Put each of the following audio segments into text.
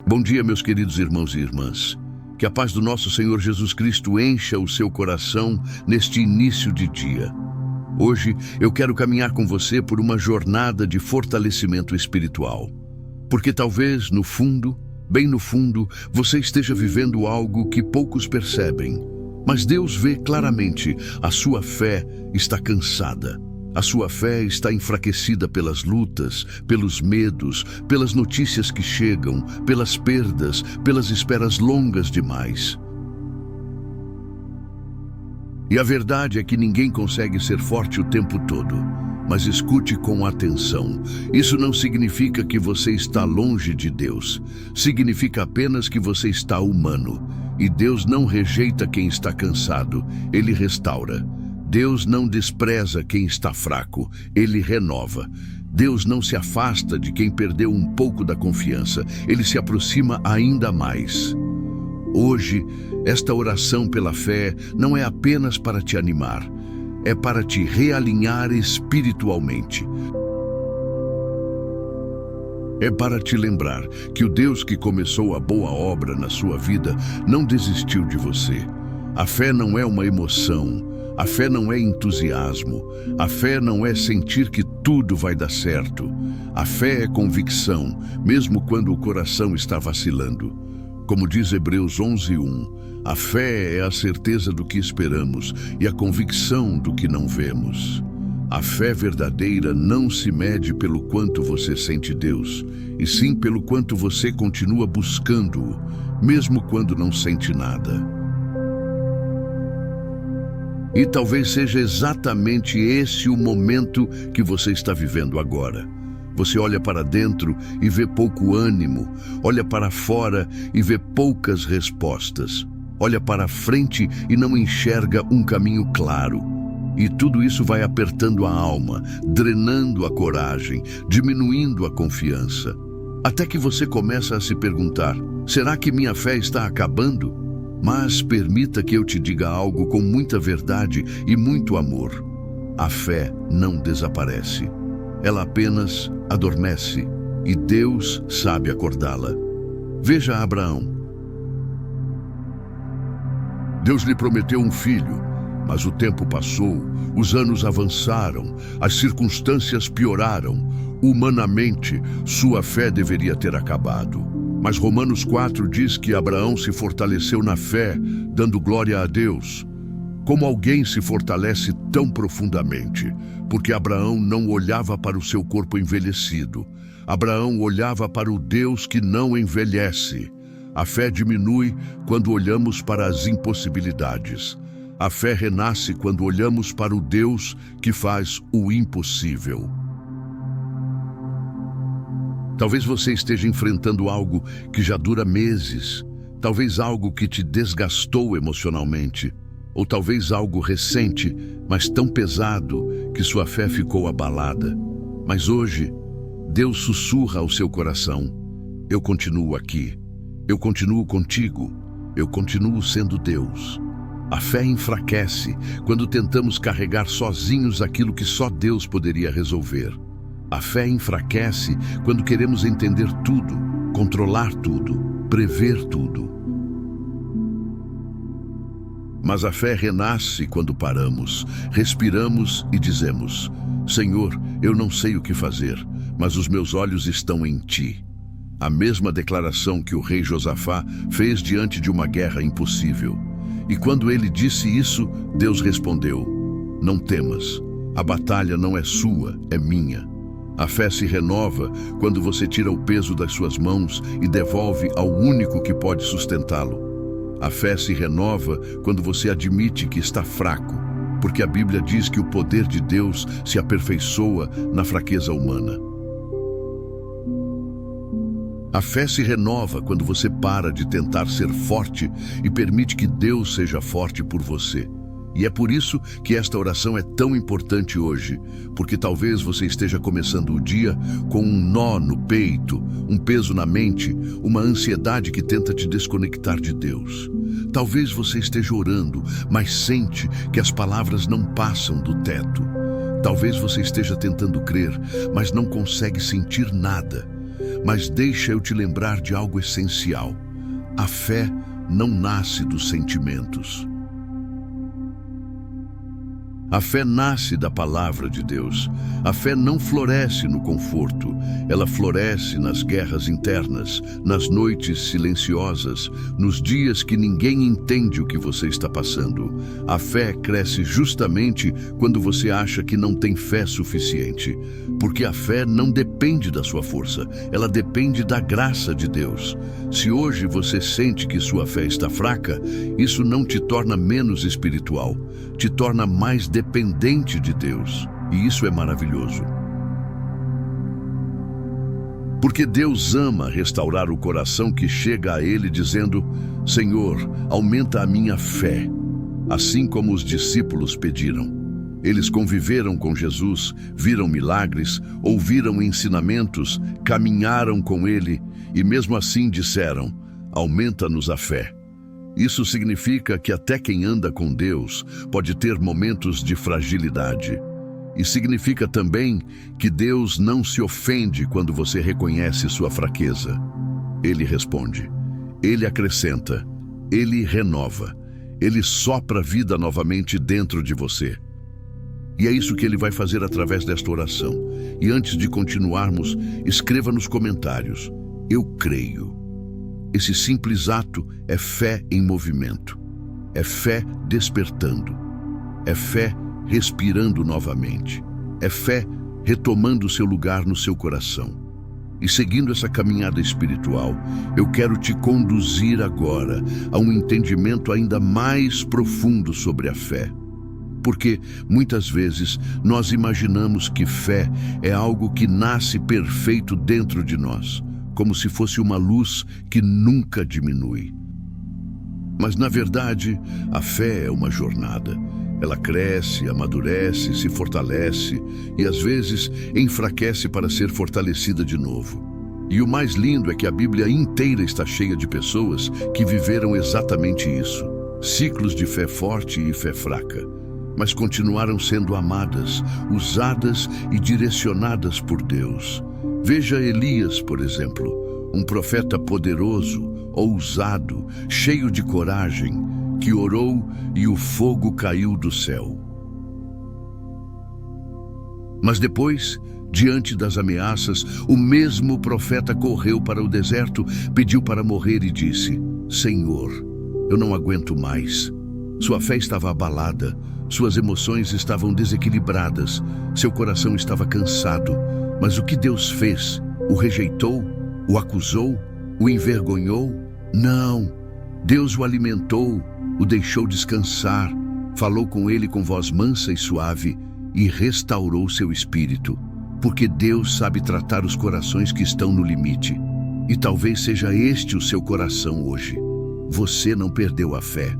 Bom dia, meus queridos irmãos e irmãs. Que a paz do nosso Senhor Jesus Cristo encha o seu coração neste início de dia. Hoje eu quero caminhar com você por uma jornada de fortalecimento espiritual. Porque talvez, no fundo, bem no fundo, você esteja vivendo algo que poucos percebem. Mas Deus vê claramente, a sua fé está cansada. A sua fé está enfraquecida pelas lutas, pelos medos, pelas notícias que chegam, pelas perdas, pelas esperas longas demais. E a verdade é que ninguém consegue ser forte o tempo todo. Mas escute com atenção. Isso não significa que você está longe de Deus. Significa apenas que você está humano. E Deus não rejeita quem está cansado, Ele restaura. Deus não despreza quem está fraco, Ele renova. Deus não se afasta de quem perdeu um pouco da confiança, Ele se aproxima ainda mais. Hoje, esta oração pela fé não é apenas para te animar, é para te realinhar espiritualmente. É para te lembrar que o Deus que começou a boa obra na sua vida não desistiu de você. A fé não é uma emoção. A fé não é entusiasmo, a fé não é sentir que tudo vai dar certo. A fé é convicção, mesmo quando o coração está vacilando. Como diz Hebreus 11:1, a fé é a certeza do que esperamos e a convicção do que não vemos. A fé verdadeira não se mede pelo quanto você sente Deus, e sim pelo quanto você continua buscando-o, mesmo quando não sente nada. E talvez seja exatamente esse o momento que você está vivendo agora. Você olha para dentro e vê pouco ânimo, olha para fora e vê poucas respostas, olha para frente e não enxerga um caminho claro. E tudo isso vai apertando a alma, drenando a coragem, diminuindo a confiança. Até que você começa a se perguntar: será que minha fé está acabando? Mas permita que eu te diga algo com muita verdade e muito amor. A fé não desaparece. Ela apenas adormece e Deus sabe acordá-la. Veja Abraão. Deus lhe prometeu um filho, mas o tempo passou, os anos avançaram, as circunstâncias pioraram. Humanamente, sua fé deveria ter acabado. Mas Romanos 4 diz que Abraão se fortaleceu na fé, dando glória a Deus. Como alguém se fortalece tão profundamente? Porque Abraão não olhava para o seu corpo envelhecido. Abraão olhava para o Deus que não envelhece. A fé diminui quando olhamos para as impossibilidades. A fé renasce quando olhamos para o Deus que faz o impossível. Talvez você esteja enfrentando algo que já dura meses, talvez algo que te desgastou emocionalmente, ou talvez algo recente, mas tão pesado que sua fé ficou abalada. Mas hoje, Deus sussurra ao seu coração: eu continuo aqui, eu continuo contigo, eu continuo sendo Deus. A fé enfraquece quando tentamos carregar sozinhos aquilo que só Deus poderia resolver. A fé enfraquece quando queremos entender tudo, controlar tudo, prever tudo. Mas a fé renasce quando paramos, respiramos e dizemos: Senhor, eu não sei o que fazer, mas os meus olhos estão em Ti. A mesma declaração que o rei Josafá fez diante de uma guerra impossível. E quando ele disse isso, Deus respondeu: não temas, a batalha não é sua, é minha. A fé se renova quando você tira o peso das suas mãos e devolve ao único que pode sustentá-lo. A fé se renova quando você admite que está fraco, porque a Bíblia diz que o poder de Deus se aperfeiçoa na fraqueza humana. A fé se renova quando você para de tentar ser forte e permite que Deus seja forte por você. E é por isso que esta oração é tão importante hoje, porque talvez você esteja começando o dia com um nó no peito, um peso na mente, uma ansiedade que tenta te desconectar de Deus. Talvez você esteja orando, mas sente que as palavras não passam do teto. Talvez você esteja tentando crer, mas não consegue sentir nada. mas deixa eu te lembrar de algo essencial. A fé não nasce dos sentimentos. A fé nasce da palavra de Deus. A fé não floresce no conforto. Ela floresce nas guerras internas, nas noites silenciosas, nos dias que ninguém entende o que você está passando. A fé cresce justamente quando você acha que não tem fé suficiente. Porque a fé não depende da sua força, ela depende da graça de Deus. Se hoje você sente que sua fé está fraca, isso não te torna menos espiritual, te torna mais dependente de Deus. E isso é maravilhoso. Porque Deus ama restaurar o coração que chega a Ele dizendo: Senhor, aumenta a minha fé, assim como os discípulos pediram. Eles conviveram com Jesus, viram milagres, ouviram ensinamentos, caminharam com Ele e mesmo assim disseram: aumenta-nos a fé. Isso significa que até quem anda com Deus pode ter momentos de fragilidade. E significa também que Deus não se ofende quando você reconhece sua fraqueza. Ele responde, Ele acrescenta, Ele renova, Ele sopra vida novamente dentro de você. E é isso que Ele vai fazer através desta oração. E antes de continuarmos, escreva nos comentários: eu creio. Esse simples ato é fé em movimento. É fé despertando. É fé respirando novamente. É fé retomando seu lugar no seu coração. E seguindo essa caminhada espiritual, eu quero te conduzir agora a um entendimento ainda mais profundo sobre a fé. Porque, muitas vezes, nós imaginamos que fé é algo que nasce perfeito dentro de nós, como se fosse uma luz que nunca diminui. Mas, na verdade, a fé é uma jornada. Ela cresce, amadurece, se fortalece e, às vezes, enfraquece para ser fortalecida de novo. E o mais lindo é que a Bíblia inteira está cheia de pessoas que viveram exatamente isso. Ciclos de fé forte e fé fraca, mas continuaram sendo amadas, usadas e direcionadas por Deus. Veja Elias, por exemplo, um profeta poderoso, ousado, cheio de coragem, que orou e o fogo caiu do céu. Mas depois, diante das ameaças, o mesmo profeta correu para o deserto, pediu para morrer e disse: Senhor, eu não aguento mais. Sua fé estava abalada, suas emoções estavam desequilibradas, seu coração estava cansado. Mas o que Deus fez? O rejeitou? O acusou? O envergonhou? Não. Deus o alimentou, o deixou descansar, falou com ele com voz mansa e suave e restaurou seu espírito. Porque Deus sabe tratar os corações que estão no limite. E talvez seja este o seu coração hoje. Você não perdeu a fé.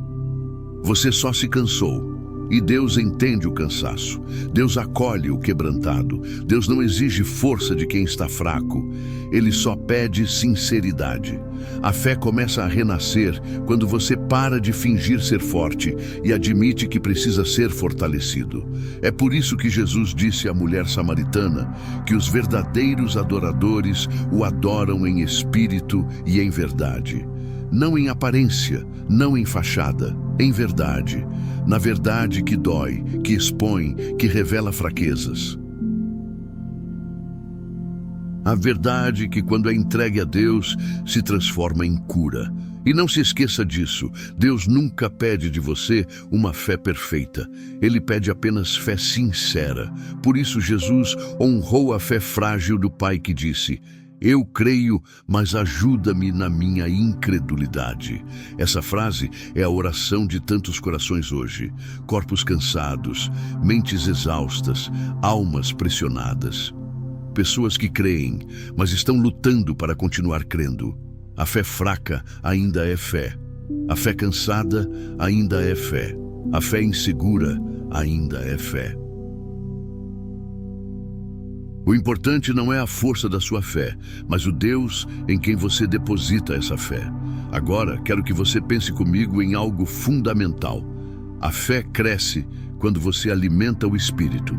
Você só se cansou. E Deus entende o cansaço. Deus acolhe o quebrantado. Deus não exige força de quem está fraco. Ele só pede sinceridade. A fé começa a renascer quando você para de fingir ser forte e admite que precisa ser fortalecido. É por isso que Jesus disse à mulher samaritana que os verdadeiros adoradores o adoram em espírito e em verdade. Não em aparência, não em fachada, em verdade. Na verdade que dói, que expõe, que revela fraquezas. A verdade que, quando é entregue a Deus, se transforma em cura. E não se esqueça disso, Deus nunca pede de você uma fé perfeita. Ele pede apenas fé sincera. Por isso Jesus honrou a fé frágil do pai que disse: eu creio, mas ajuda-me na minha incredulidade. Essa frase é a oração de tantos corações hoje. Corpos cansados, mentes exaustas, almas pressionadas. Pessoas que creem, mas estão lutando para continuar crendo. A fé fraca ainda é fé. A fé cansada ainda é fé. A fé insegura ainda é fé. O importante não é a força da sua fé, mas o Deus em quem você deposita essa fé. Agora, quero que você pense comigo em algo fundamental. A fé cresce quando você alimenta o espírito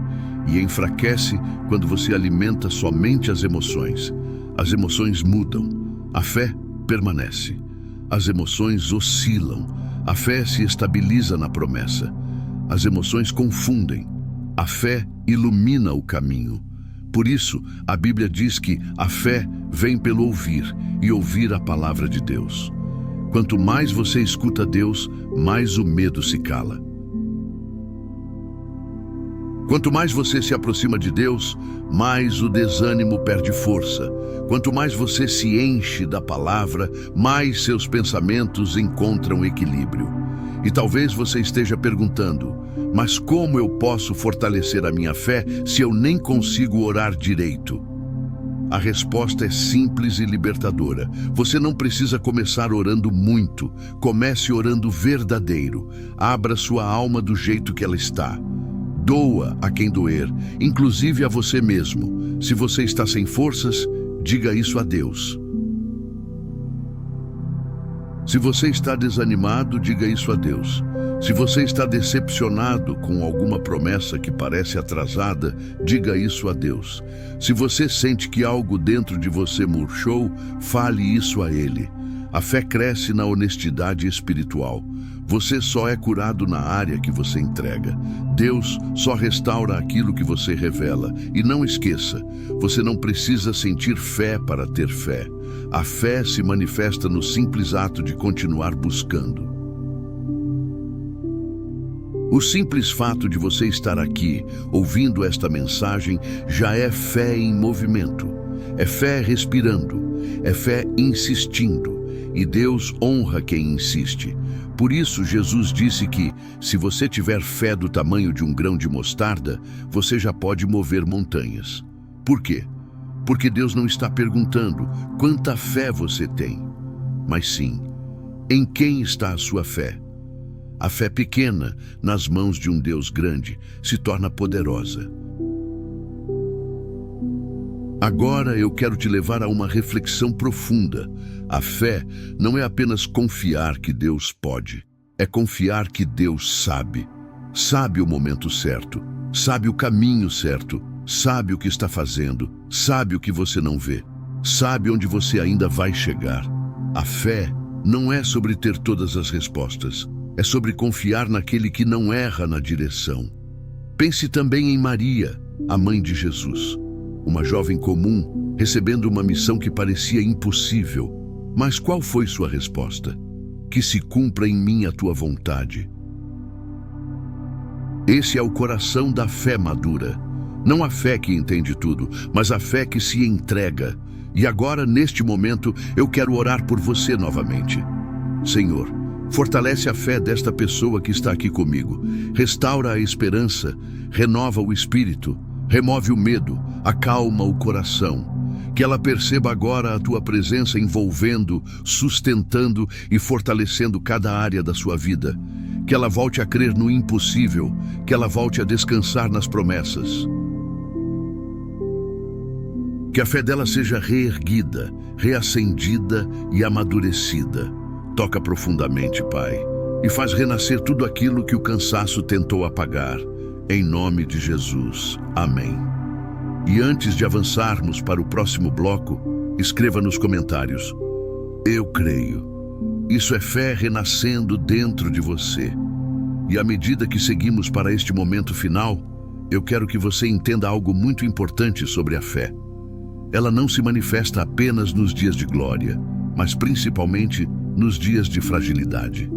e enfraquece quando você alimenta somente as emoções. As emoções mudam, a fé permanece. As emoções oscilam, a fé se estabiliza na promessa. As emoções confundem, a fé ilumina o caminho. Por isso, a Bíblia diz que a fé vem pelo ouvir e ouvir a palavra de Deus. Quanto mais você escuta Deus, mais o medo se cala. Quanto mais você se aproxima de Deus, mais o desânimo perde força. Quanto mais você se enche da palavra, mais seus pensamentos encontram equilíbrio. E talvez você esteja perguntando, mas como eu posso fortalecer a minha fé se eu nem consigo orar direito? A resposta é simples e libertadora. Você não precisa começar orando muito. Comece orando verdadeiro. Abra sua alma do jeito que ela está. Doa a quem doer, inclusive a você mesmo. Se você está sem forças, diga isso a Deus. Se você está desanimado, diga isso a Deus. Se você está decepcionado com alguma promessa que parece atrasada, diga isso a Deus. Se você sente que algo dentro de você murchou, fale isso a Ele. A fé cresce na honestidade espiritual. Você só é curado na área que você entrega. Deus só restaura aquilo que você revela. E não esqueça, você não precisa sentir fé para ter fé. A fé se manifesta no simples ato de continuar buscando. O simples fato de você estar aqui, ouvindo esta mensagem, já é fé em movimento. É fé respirando. É fé insistindo. E Deus honra quem insiste. Por isso, Jesus disse que, se você tiver fé do tamanho de um grão de mostarda, você já pode mover montanhas. Por quê? Porque Deus não está perguntando quanta fé você tem, mas sim, em quem está a sua fé. A fé pequena, nas mãos de um Deus grande, se torna poderosa. Agora eu quero te levar a uma reflexão profunda. A fé não é apenas confiar que Deus pode, é confiar que Deus sabe. Sabe o momento certo, sabe o caminho certo, sabe o que está fazendo, sabe o que você não vê, sabe onde você ainda vai chegar. A fé não é sobre ter todas as respostas, é sobre confiar naquele que não erra na direção. Pense também em Maria, a mãe de Jesus. Uma jovem comum, recebendo uma missão que parecia impossível. Mas qual foi sua resposta? Que se cumpra em mim a tua vontade. Esse é o coração da fé madura. Não a fé que entende tudo, mas a fé que se entrega. E agora, neste momento, eu quero orar por você novamente. Senhor, fortalece a fé desta pessoa que está aqui comigo. Restaura a esperança, renova o espírito, remove o medo, acalma o coração. Que ela perceba agora a tua presença envolvendo, sustentando e fortalecendo cada área da sua vida. Que ela volte a crer no impossível, que ela volte a descansar nas promessas. Que a fé dela seja reerguida, reacendida e amadurecida. Toca profundamente, Pai, e faz renascer tudo aquilo que o cansaço tentou apagar. Em nome de Jesus. Amém. E antes de avançarmos para o próximo bloco, escreva nos comentários: eu creio. Isso é fé renascendo dentro de você. E à medida que seguimos para este momento final, eu quero que você entenda algo muito importante sobre a fé. Ela não se manifesta apenas nos dias de glória, mas principalmente nos dias de fragilidade.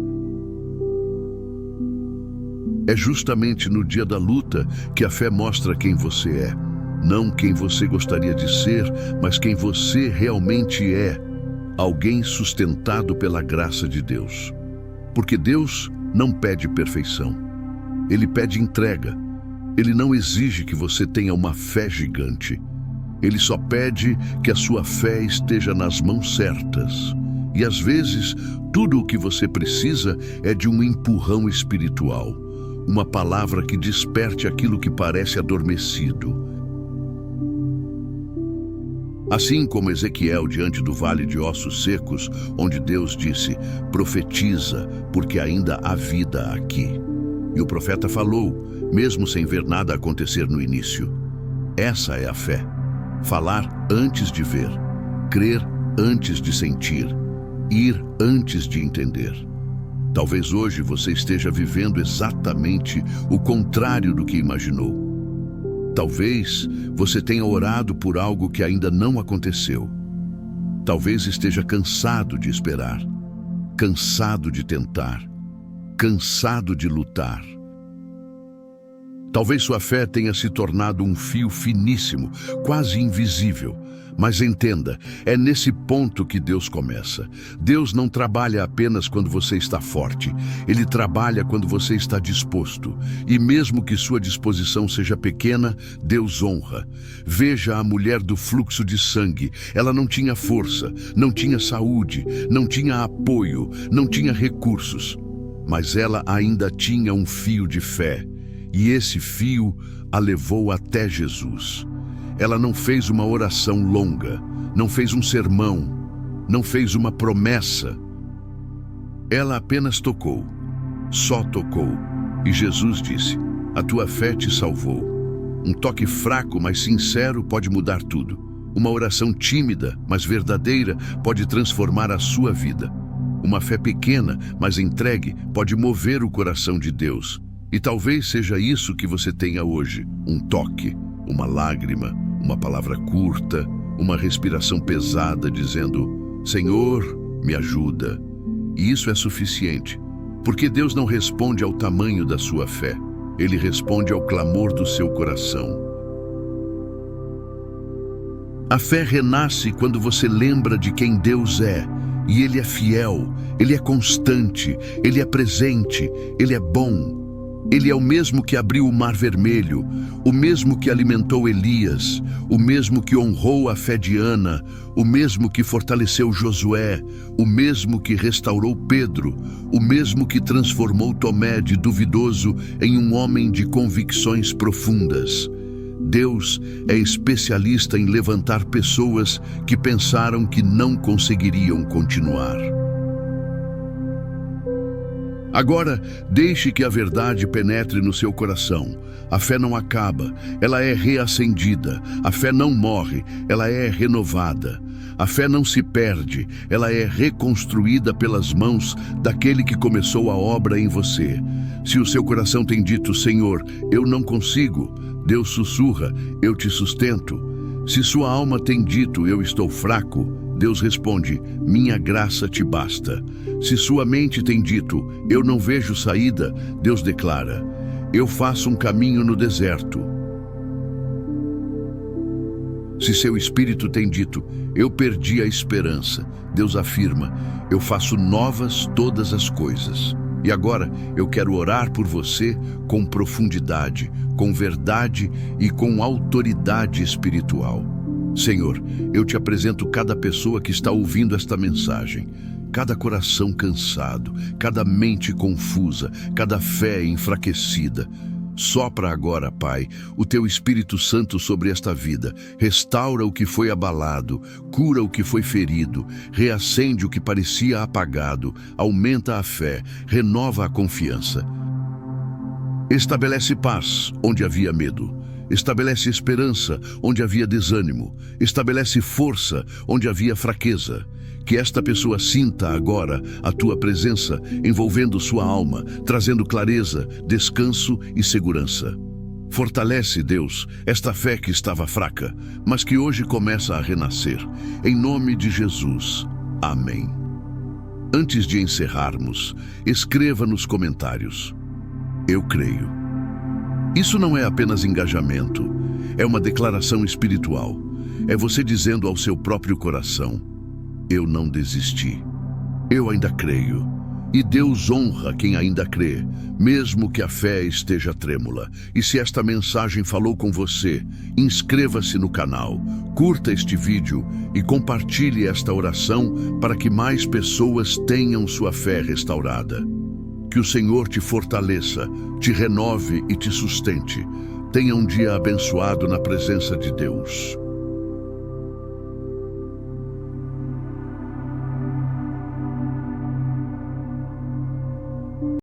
É justamente no dia da luta que a fé mostra quem você é. Não quem você gostaria de ser, mas quem você realmente é. Alguém sustentado pela graça de Deus. Porque Deus não pede perfeição. Ele pede entrega. Ele não exige que você tenha uma fé gigante. Ele só pede que a sua fé esteja nas mãos certas. E às vezes, tudo o que você precisa é de um empurrão espiritual. Uma palavra que desperte aquilo que parece adormecido. Assim como Ezequiel diante do vale de ossos secos, onde Deus disse: profetiza, porque ainda há vida aqui. E o profeta falou, mesmo sem ver nada acontecer no início. Essa é a fé. Falar antes de ver. crer antes de sentir, ir antes de entender. Talvez hoje você esteja vivendo exatamente o contrário do que imaginou. Talvez você tenha orado por algo que ainda não aconteceu. Talvez esteja cansado de esperar, cansado de tentar, cansado de lutar. Talvez sua fé tenha se tornado um fio finíssimo, quase invisível. Mas entenda, é nesse ponto que Deus começa. Deus não trabalha apenas quando você está forte. Ele trabalha quando você está disposto. E mesmo que sua disposição seja pequena, Deus honra. Veja a mulher do fluxo de sangue. Ela não tinha força, não tinha saúde, não tinha apoio, não tinha recursos. Mas ela ainda tinha um fio de fé. E esse fio a levou até Jesus. Ela não fez uma oração longa, não fez um sermão, não fez uma promessa. Ela apenas tocou, só tocou. E Jesus disse: "A tua fé te salvou." Um toque fraco, mas sincero, pode mudar tudo. Uma oração tímida, mas verdadeira, pode transformar a sua vida. Uma fé pequena, mas entregue, pode mover o coração de Deus. E talvez seja isso que você tenha hoje: um toque, uma lágrima, uma palavra curta, uma respiração pesada dizendo: "Senhor, me ajuda." E isso é suficiente, porque Deus não responde ao tamanho da sua fé, Ele responde ao clamor do seu coração. A fé renasce quando você lembra de quem Deus é, e Ele é fiel, Ele é constante, Ele é presente, Ele é bom. Ele é o mesmo que abriu o Mar Vermelho, o mesmo que alimentou Elias, o mesmo que honrou a fé de Ana, o mesmo que fortaleceu Josué, o mesmo que restaurou Pedro, o mesmo que transformou Tomé de duvidoso em um homem de convicções profundas. Deus é especialista em levantar pessoas que pensaram que não conseguiriam continuar. Agora, deixe que a verdade penetre no seu coração. A fé não acaba, ela é reacendida. A fé não morre, ela é renovada. A fé não se perde, ela é reconstruída pelas mãos daquele que começou a obra em você. Se o seu coração tem dito: "Senhor, eu não consigo", Deus sussurra: "Eu te sustento." Se sua alma tem dito: "Eu estou fraco", Deus responde: "Minha graça te basta." Se sua mente tem dito: "Eu não vejo saída", Deus declara: "Eu faço um caminho no deserto." Se seu espírito tem dito: "Eu perdi a esperança", Deus afirma: "Eu faço novas todas as coisas." E agora eu quero orar por você com profundidade, com verdade e com autoridade espiritual. Senhor, eu te apresento cada pessoa que está ouvindo esta mensagem, cada coração cansado, cada mente confusa, cada fé enfraquecida. Sopra agora, Pai, o teu Espírito Santo sobre esta vida. Restaura o que foi abalado, cura o que foi ferido, reacende o que parecia apagado, aumenta a fé, renova a confiança. Estabelece paz onde havia medo. Estabelece esperança onde havia desânimo. Estabelece força onde havia fraqueza. Que esta pessoa sinta agora a tua presença envolvendo sua alma, trazendo clareza, descanso e segurança. Fortalece, Deus, esta fé que estava fraca, mas que hoje começa a renascer. Em nome de Jesus. Amém. Antes de encerrarmos, escreva nos comentários: "Eu creio." Isso não é apenas engajamento, é uma declaração espiritual. É você dizendo ao seu próprio coração: "Eu não desisti. Eu ainda creio." E Deus honra quem ainda crê, mesmo que a fé esteja trêmula. E se esta mensagem falou com você, inscreva-se no canal, curta este vídeo e compartilhe esta oração para que mais pessoas tenham sua fé restaurada. Que o Senhor te fortaleça, te renove e te sustente. Tenha um dia abençoado na presença de Deus.